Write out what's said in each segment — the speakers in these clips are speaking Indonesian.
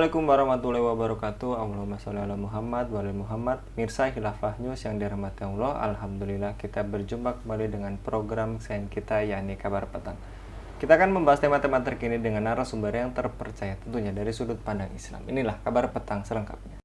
Assalamualaikum warahmatullahi wabarakatuh. Allahumma sholli ala Muhammad wa ala Muhammad. Mirsa Khilafah News yang dirahmati Allah. Alhamdulillah kita berjumpa kembali dengan program kesayangan kita, yakni Kabar Petang. Kita akan membahas tema-tema terkini dengan narasumber yang terpercaya, tentunya dari sudut pandang Islam. Inilah Kabar Petang selengkapnya.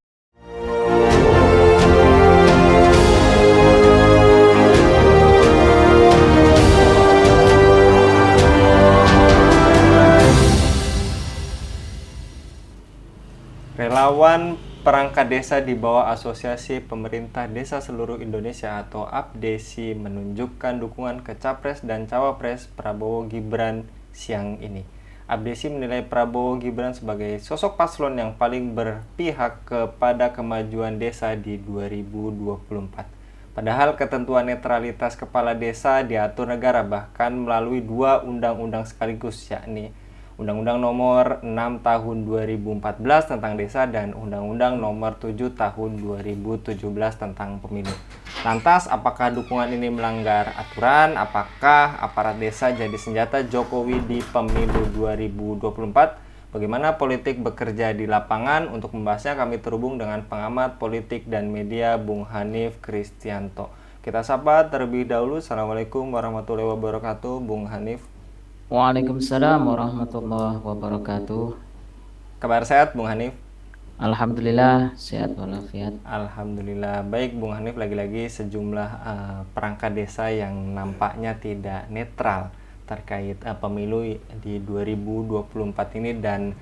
Relawan perangkat desa di bawah Asosiasi Pemerintah Desa Seluruh Indonesia atau APDESI menunjukkan dukungan ke Capres dan Cawapres Prabowo Gibran siang ini. APDESI menilai Prabowo Gibran sebagai sosok paslon yang paling berpihak kepada kemajuan desa di 2024. Padahal ketentuan netralitas kepala desa diatur negara bahkan melalui dua undang-undang sekaligus, yakni Undang-Undang Nomor 6 Tahun 2014 tentang Desa dan Undang-Undang Nomor 7 Tahun 2017 tentang Pemilu. Lantas, apakah dukungan ini melanggar aturan? Apakah aparat desa jadi senjata Jokowi di Pemilu 2024? Bagaimana politik bekerja di lapangan? Untuk membahasnya kami terhubung dengan pengamat politik dan media Bung Hanif Kristianto. Kita sapa terlebih dahulu. Assalamualaikum warahmatullahi wabarakatuh, Bung Hanif. Waalaikumsalam warahmatullahi wabarakatuh. Kabar sehat, Bung Hanif? Alhamdulillah sehat walafiat. Alhamdulillah baik, Bung Hanif. Lagi-lagi sejumlah perangkat desa yang nampaknya tidak netral terkait pemilu di 2024 ini dan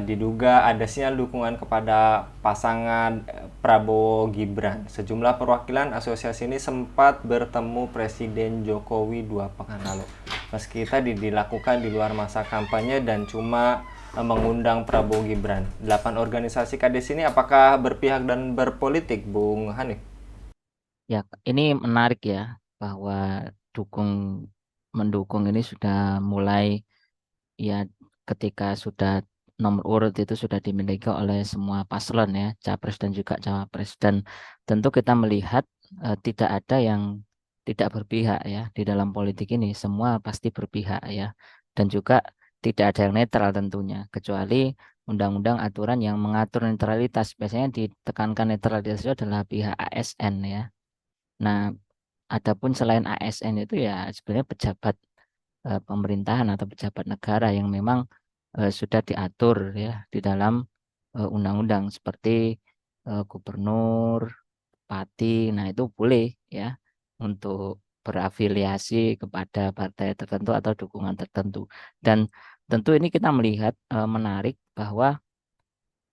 diduga ada sinyal dukungan kepada pasangan Prabowo Gibran. Sejumlah perwakilan asosiasi ini sempat bertemu Presiden Jokowi 2 pekan lalu. Meski tadi dilakukan di luar masa kampanye dan cuma mengundang Prabowo Gibran. 8 organisasi KDS ini apakah berpihak dan berpolitik, Bung Hanif? Ya, ini menarik ya bahwa dukung mendukung ini sudah mulai ya ketika sudah nomor urut itu sudah dimiliki oleh semua paslon ya, capres dan juga cawapres. Dan tentu kita melihat tidak ada yang tidak berpihak ya di dalam politik ini, semua pasti berpihak ya. Dan juga tidak ada yang netral tentunya, kecuali undang-undang aturan yang mengatur netralitas. Biasanya ditekankan netralitas itu adalah pihak ASN ya. Nah, adapun selain ASN itu ya sebenarnya pejabat pemerintahan atau pejabat negara yang memang sudah diatur ya di dalam undang-undang seperti gubernur, bupati. Nah, itu boleh ya untuk berafiliasi kepada partai tertentu atau dukungan tertentu. Dan tentu ini kita melihat menarik bahwa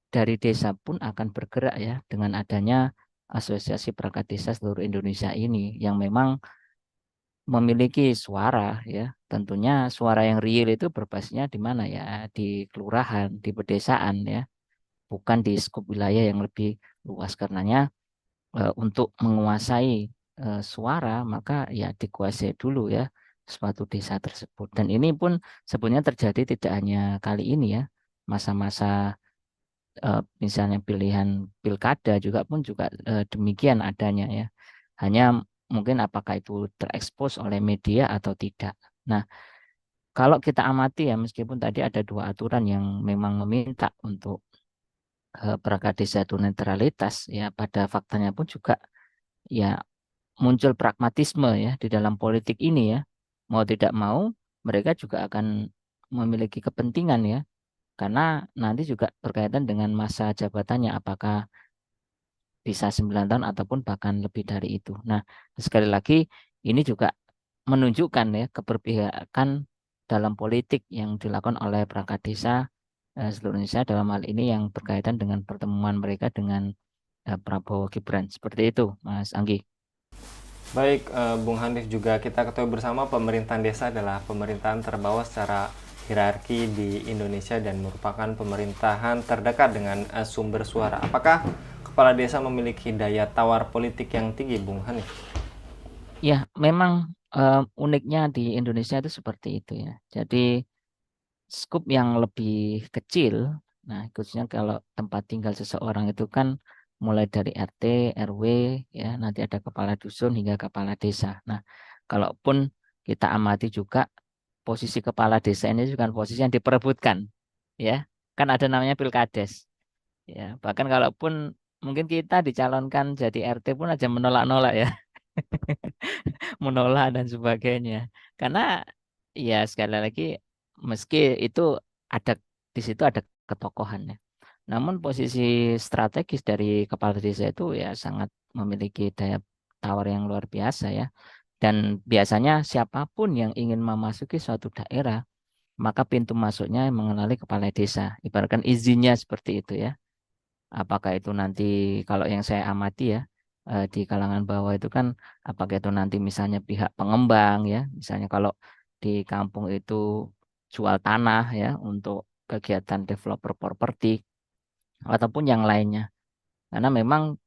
dari desa pun akan bergerak ya dengan adanya Asosiasi Perangkat Desa Seluruh Indonesia ini yang memang memiliki suara ya. Tentunya suara yang real itu berbasisnya di mana ya? Di kelurahan, di pedesaan ya, bukan di skup wilayah yang lebih luas. Karenanya untuk menguasai suara maka ya dikuasai dulu ya suatu desa tersebut. Dan ini pun sebenarnya terjadi tidak hanya kali ini ya. Masa-masa misalnya pilihan pilkada juga pun juga demikian adanya ya. Hanya mungkin apakah itu terekspos oleh media atau tidak. Nah, kalau kita amati ya meskipun tadi ada dua aturan yang memang meminta untuk perangkat desa itu netralitas ya, pada faktanya pun juga ya muncul pragmatisme ya di dalam politik ini ya. Mau tidak mau mereka juga akan memiliki kepentingan ya, karena nanti juga berkaitan dengan masa jabatannya apakah bisa 9 tahun ataupun bahkan lebih dari itu. Nah, sekali lagi ini juga menunjukkan ya keberpihakan dalam politik yang dilakukan oleh perangkat desa seluruh Indonesia dalam hal ini yang berkaitan dengan pertemuan mereka dengan Prabowo Gibran. Seperti itu, Mas Anggi. Baik, Bung Hanif, juga kita ketahui bersama pemerintahan desa adalah pemerintahan terbawah secara hierarki di Indonesia dan merupakan pemerintahan terdekat dengan sumber suara. Apakah kepala desa memiliki daya tawar politik yang tinggi, Bung Hanif? Ya, memang uniknya di Indonesia itu seperti itu ya. Jadi skup yang lebih kecil, nah khususnya kalau tempat tinggal seseorang itu kan mulai dari RT, RW, ya nanti ada kepala dusun hingga kepala desa. Nah, kalaupun kita amati juga posisi kepala desa ini juga posisi yang diperebutkan, ya kan ada namanya pilkades. Ya, bahkan kalaupun mungkin kita dicalonkan jadi RT pun aja menolak-nolak ya, menolak dan sebagainya. Karena ya sekali lagi meski itu ada di situ ada ketokohannya. Namun posisi strategis dari kepala desa itu ya sangat memiliki daya tawar yang luar biasa ya. Dan biasanya siapapun yang ingin memasuki suatu daerah, maka pintu masuknya mengenali kepala desa. Ibaratkan izinnya seperti itu ya. Apakah itu nanti kalau yang saya amati ya di kalangan bawah itu kan apakah itu nanti misalnya pihak pengembang ya, misalnya kalau di kampung itu jual tanah ya untuk kegiatan developer properti ataupun yang lainnya. Karena memang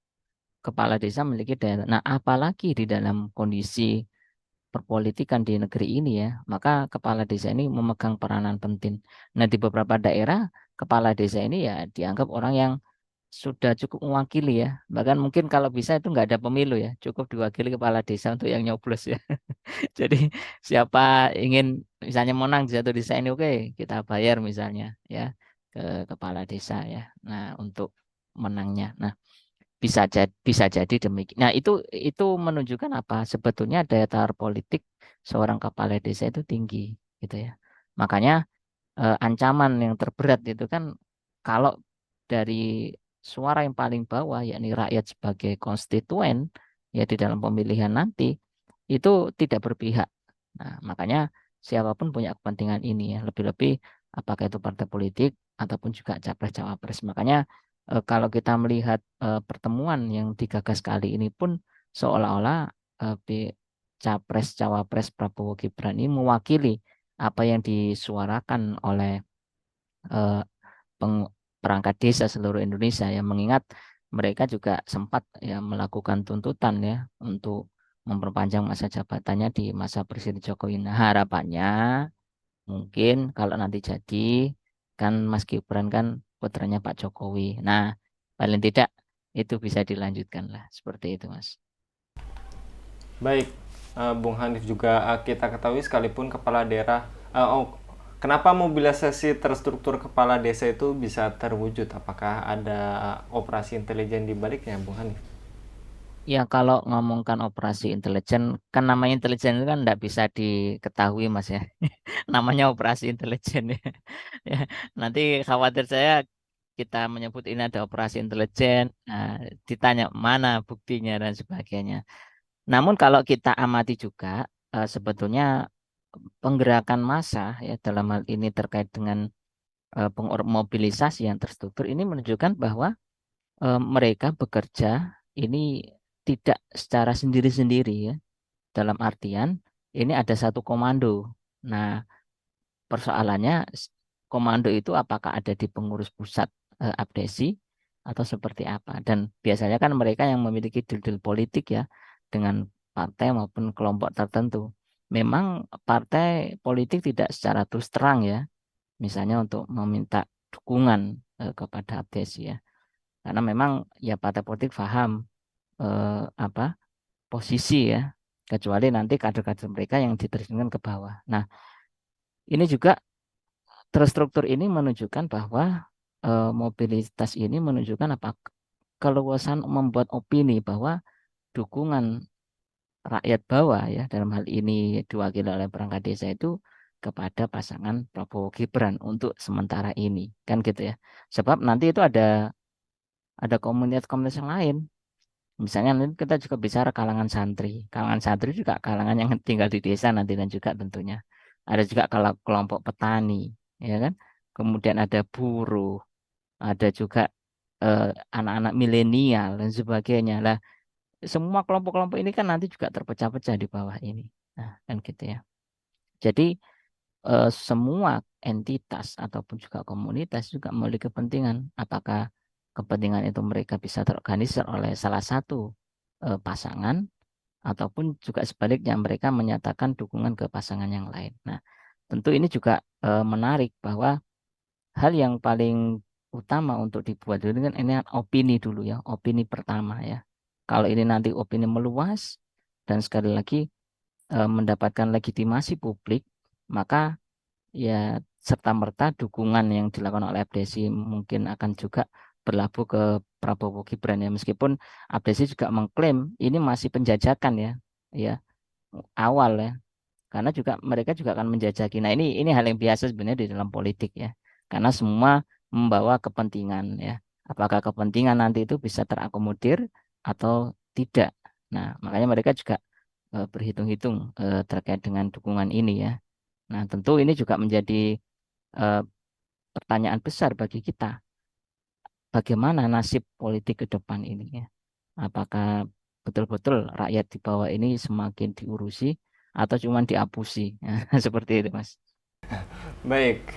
kepala desa memiliki daya. Nah, apalagi di dalam kondisi perpolitikan di negeri ini ya, maka kepala desa ini memegang peranan penting. Nah, di beberapa daerah kepala desa ini ya dianggap orang yang sudah cukup mewakili ya. Bahkan mungkin kalau bisa itu nggak ada pemilu ya, cukup diwakili kepala desa untuk yang nyoblos ya. Jadi siapa ingin misalnya menang di satu desa ini, oke kita bayar misalnya ya ke kepala desa ya. Nah untuk menangnya. Nah bisa jadi demikian. Nah itu menunjukkan apa? Sebetulnya daya tawar politik seorang kepala desa itu tinggi gitu ya. Makanya ancaman yang terberat itu kan kalau dari suara yang paling bawah yakni rakyat sebagai konstituen ya di dalam pemilihan nanti itu tidak berpihak. Nah, makanya siapapun punya kepentingan ini ya, lebih-lebih apakah itu partai politik ataupun juga capres-cawapres. Makanya kalau kita melihat pertemuan yang digagas kali ini pun seolah-olah capres-cawapres Prabowo Gibran ini mewakili apa yang disuarakan oleh eh, perangkat desa seluruh Indonesia ya mengingat mereka juga sempat ya melakukan tuntutan ya untuk memperpanjang masa jabatannya di masa Presiden Jokowi. Nah, harapannya mungkin kalau nanti jadi kan Mas Gibran kan putranya Pak Jokowi. Nah, paling tidak itu bisa dilanjutkan lah seperti itu Mas. Baik, Bung Hanif juga kita ketahui sekalipun kepala daerah, kenapa mobilisasi terstruktur kepala desa itu bisa terwujud? Apakah ada operasi intelijen di baliknya, Bung Hanif? Ya kalau ngomongkan operasi intelijen, kan namanya intelijen itu kan nggak bisa diketahui Mas ya. Namanya operasi intelijen ya. Ya, nanti khawatir saya kita menyebut ini ada operasi intelijen, nah, ditanya mana buktinya dan sebagainya. Namun kalau kita amati juga sebetulnya penggerakan massa ya dalam hal ini terkait dengan mobilisasi yang terstruktur ini menunjukkan bahwa mereka bekerja ini tidak secara sendiri-sendiri ya. Dalam artian ini ada satu komando. Nah, persoalannya komando itu apakah ada di pengurus pusat Abdesi atau seperti apa? Dan biasanya kan mereka yang memiliki deal-deal politik ya dengan partai maupun kelompok tertentu. Memang partai politik tidak secara terus terang ya, misalnya untuk meminta dukungan kepada Abdesi ya. Karena memang ya partai politik paham apa posisi ya, kecuali nanti kader-kader mereka yang diterjunkan ke bawah. Nah, ini juga terstruktur ini menunjukkan bahwa mobilitas ini menunjukkan apa keluasan membuat opini bahwa dukungan rakyat bawah ya dalam hal ini diwakili oleh perangkat desa itu kepada pasangan Prabowo Gibran untuk sementara ini kan gitu ya. Sebab nanti itu ada komunitas-komunitas yang lain. Misalnya nanti kita juga bicara kalangan santri. Kalangan santri juga kalangan yang tinggal di desa nanti dan juga tentunya. Ada juga kalau kelompok petani, ya kan? Kemudian ada buruh, ada juga eh, anak-anak milenial dan sebagainya. Lah, semua kelompok-kelompok ini kan nanti juga terpecah-pecah di bawah ini. Nah, kan gitu ya. Jadi semua entitas ataupun juga komunitas juga memiliki kepentingan. Apakah kepentingan itu mereka bisa terorganisir oleh salah satu pasangan ataupun juga sebaliknya mereka menyatakan dukungan ke pasangan yang lain. Nah, tentu ini juga menarik bahwa hal yang paling utama untuk dibuat dulu kan ini opini dulu ya, opini pertama ya. Kalau ini nanti opini meluas dan sekali lagi mendapatkan legitimasi publik, maka ya serta-merta dukungan yang dilakukan oleh FDC mungkin akan juga berlabuh ke Prabowo Gibran ya, meskipun Abdesi juga mengklaim ini masih penjajakan ya, ya awal ya, karena juga mereka juga akan menjajaki. Nah, ini hal yang biasa sebenarnya di dalam politik ya, karena semua membawa kepentingan ya. Apakah kepentingan nanti itu bisa terakomodir atau tidak. Nah, makanya mereka juga berhitung-hitung terkait dengan dukungan ini ya. Nah, tentu ini juga menjadi eh, pertanyaan besar bagi kita. Bagaimana nasib politik ke depan ini ya? Apakah betul-betul rakyat di bawah ini semakin diurusi atau cuma diapusi? Seperti itu, Mas. Baik,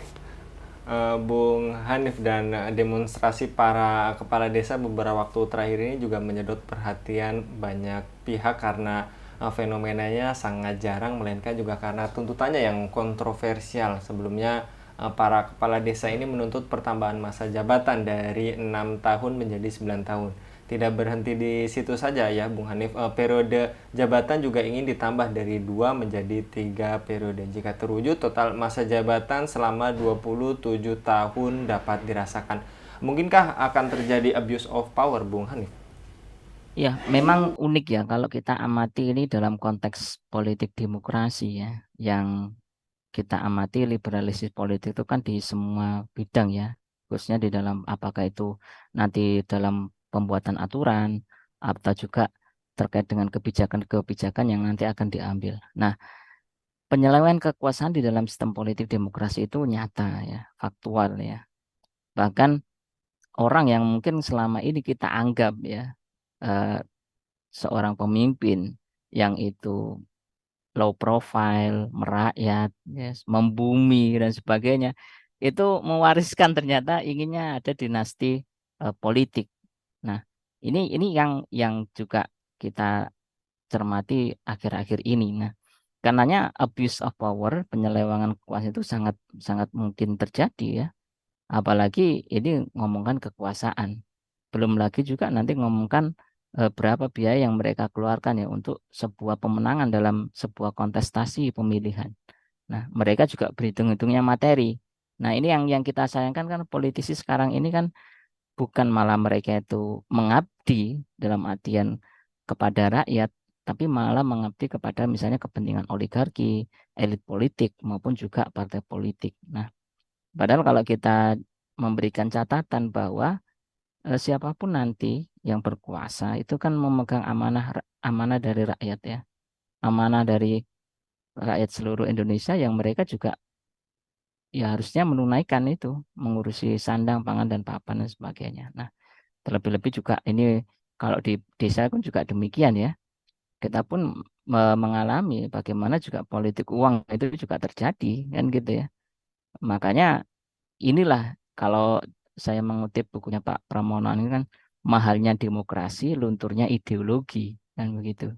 Bung Hanif, dan demonstrasi para kepala desa beberapa waktu terakhir ini juga menyedot perhatian banyak pihak karena fenomenanya sangat jarang, melainkan juga karena tuntutannya yang kontroversial. Sebelumnya para kepala desa ini menuntut pertambahan masa jabatan dari 6 tahun menjadi 9 tahun. Tidak berhenti di situ saja ya Bung Hanif, periode jabatan juga ingin ditambah dari 2 menjadi 3 periode. Jika terwujud, total masa jabatan selama 27 tahun dapat dirasakan. Mungkinkah akan terjadi abuse of power, Bung Hanif? Ya, memang unik ya kalau kita amati ini dalam konteks politik demokrasi ya, yang kita amati liberalisasi politik itu kan di semua bidang ya, khususnya di dalam apakah itu nanti dalam pembuatan aturan atau juga terkait dengan kebijakan-kebijakan yang nanti akan diambil. Nah, penyelewengan kekuasaan di dalam sistem politik demokrasi itu nyata ya, faktual ya. Bahkan orang yang mungkin selama ini kita anggap ya eh, seorang pemimpin yang itu low profile, merakyat, yes, membumi dan sebagainya, itu mewariskan ternyata inginnya ada dinasti politik. Nah, ini yang juga kita cermati akhir-akhir ini. Nah, karenanya abuse of power, penyelewengan kekuasaan itu sangat sangat mungkin terjadi ya. Apalagi ini ngomongkan kekuasaan. Belum lagi juga nanti ngomongkan berapa biaya yang mereka keluarkan ya untuk sebuah pemenangan dalam sebuah kontestasi pemilihan. Nah, mereka juga berhitung-hitungnya materi. Nah, ini yang kita sayangkan kan politisi sekarang ini kan bukan malah mereka itu mengabdi dalam artian kepada rakyat, tapi malah mengabdi kepada misalnya kepentingan oligarki, elit politik maupun juga partai politik. Nah, padahal kalau kita memberikan catatan bahwa siapapun nanti yang berkuasa itu kan memegang amanah dari rakyat ya, amanah dari rakyat seluruh Indonesia yang mereka juga ya harusnya menunaikan itu, mengurusi sandang, pangan dan papan dan sebagainya. Nah, terlebih-lebih juga ini kalau di desa pun juga demikian ya. Kita pun mengalami bagaimana juga politik uang itu juga terjadi kan gitu ya. Makanya inilah kalau saya mengutip bukunya Pak Pramono ini kan mahalnya demokrasi, lunturnya ideologi kan begitu.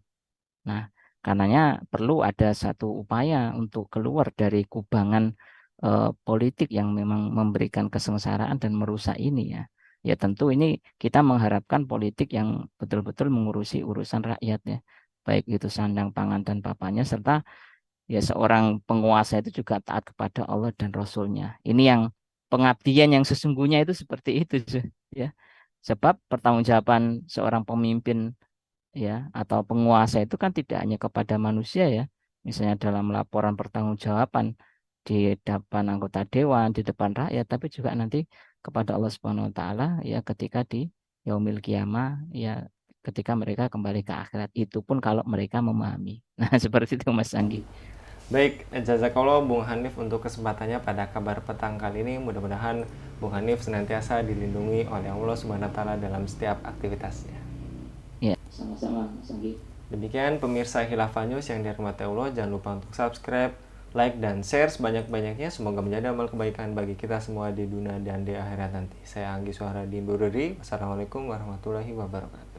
Nah, karenanya perlu ada satu upaya untuk keluar dari kubangan politik yang memang memberikan kesengsaraan dan merusak ini ya. Ya tentu ini kita mengharapkan politik yang betul-betul mengurusi urusan rakyat ya. Baik itu sandang pangan dan papannya serta ya seorang penguasa itu juga taat kepada Allah dan Rasulnya. Ini yang pengabdian yang sesungguhnya itu seperti itu ya. Sebab pertanggungjawaban seorang pemimpin ya atau penguasa itu kan tidak hanya kepada manusia ya. Misalnya dalam laporan pertanggungjawaban di depan anggota dewan, di depan rakyat, tapi juga nanti kepada Allah Subhanahu wa taala ya ketika di yaumil kiamah ya ketika mereka kembali ke akhirat itu pun kalau mereka memahami. Nah, seperti itu Mas Anggi. Baik, jazakallah Bung Hanif untuk kesempatannya pada kabar petang kali ini. Mudah-mudahan Bung Hanif senantiasa dilindungi oleh Allah Subhanahu wa taala dalam setiap aktivitasnya. Ya, sama-sama Mas Anggi. Demikian pemirsa Khilafah News yang dirahmati Allah, jangan lupa untuk subscribe, like, dan share sebanyak-banyaknya. Semoga menjadi amal kebaikan bagi kita semua di dunia dan di akhirat nanti. Saya Anggi Suhara di Wassalamualaikum warahmatullahi wabarakatuh.